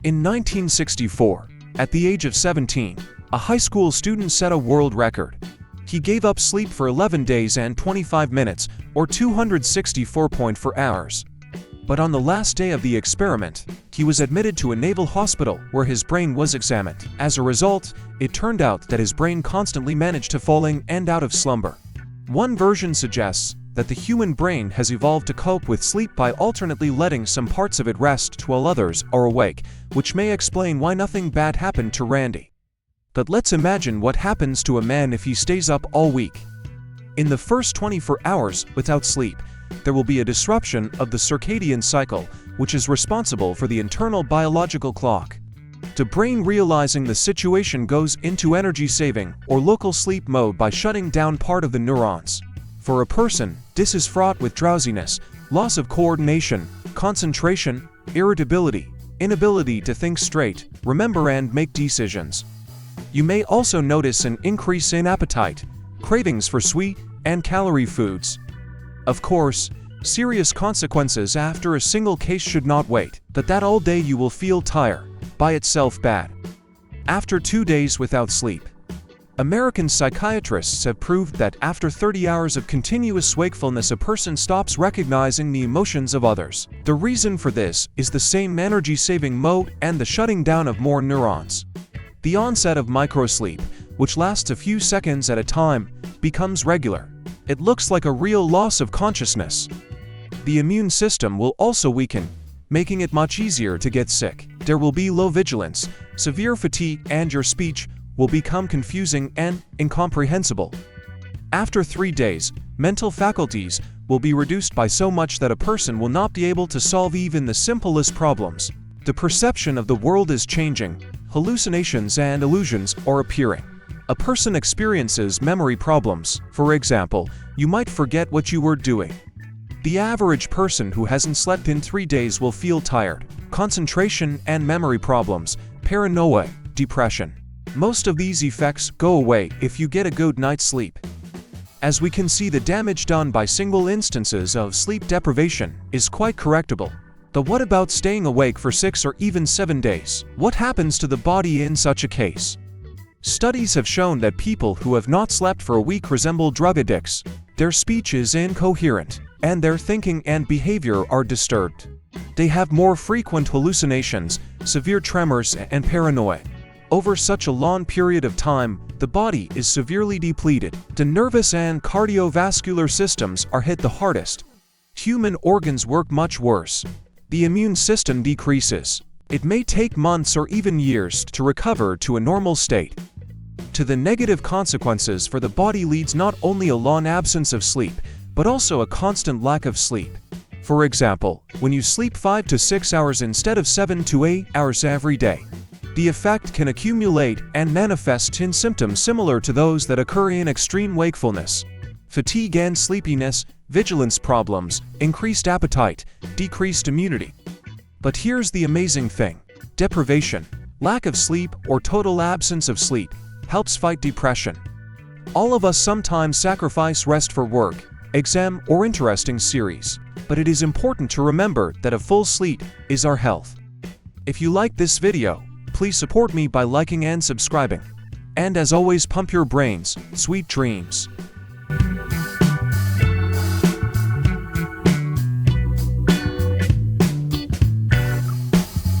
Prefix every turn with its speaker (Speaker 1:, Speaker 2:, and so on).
Speaker 1: In 1964, at the age of 17, a high school student set a world record. He gave up sleep for 11 days and 25 minutes, or 264.4 hours. But on the last day of the experiment, he was admitted to a naval hospital where his brain was examined. As a result, it turned out that his brain constantly managed to falling and out of slumber. One version suggests that the human brain has evolved to cope with sleep by alternately letting some parts of it rest while others are awake, which may explain why nothing bad happened to Randy. But let's imagine what happens to a man if he stays up all week. In the first 24 hours without sleep, there will be a disruption of the circadian cycle, which is responsible for the internal biological clock. The brain, realizing the situation, goes into energy-saving or local sleep mode by shutting down part of the neurons. For a person, this is fraught with drowsiness, loss of coordination, concentration, irritability, inability to think straight, remember and make decisions. You may also notice an increase in appetite, cravings for sweet and calorie foods. Of course, serious consequences after a single case should not wait, but that all day you will feel tired, by itself bad. After 2 days without sleep, American psychiatrists have proved that after 30 hours of continuous wakefulness a person stops recognizing the emotions of others. The reason for this is the same energy-saving mode and the shutting down of more neurons. The onset of microsleep, which lasts a few seconds at a time, becomes regular. It looks like a real loss of consciousness. The immune system will also weaken, making it much easier to get sick. There will be low vigilance, severe fatigue, and your speech will become confusing and incomprehensible. After 3 days, mental faculties will be reduced by so much that a person will not be able to solve even the simplest problems. The perception of the world is changing, hallucinations and illusions are appearing. A person experiences memory problems. For example, you might forget what you were doing. The average person who hasn't slept in 3 days will feel tired, concentration and memory problems, paranoia, depression. Most of these effects go away if you get a good night's sleep. As we can see, the damage done by single instances of sleep deprivation is quite correctable. But what about staying awake for 6 or even 7 days? What happens to the body in such a case? Studies have shown that people who have not slept for a week resemble drug addicts. Their speech is incoherent, and their thinking and behavior are disturbed. They have more frequent hallucinations, severe tremors, and paranoia. Over such a long period of time, the body is severely depleted. The nervous and cardiovascular systems are hit the hardest. Human organs work much worse. The immune system decreases. It may take months or even years to recover to a normal state. To the negative consequences for the body leads not only a long absence of sleep, but also a constant lack of sleep. For example, when you sleep 5 to 6 hours instead of 7 to 8 hours every day, the effect can accumulate and manifest in symptoms similar to those that occur in extreme wakefulness: fatigue and sleepiness, vigilance problems, increased appetite, decreased immunity. But here's the amazing thing: deprivation, lack of sleep, or total absence of sleep, helps fight depression. All of us sometimes sacrifice rest for work, exam, or interesting series, but it is important to remember that a full sleep is our health. If you like this video, please support me by liking and subscribing. And as always, pump your brains, sweet dreams.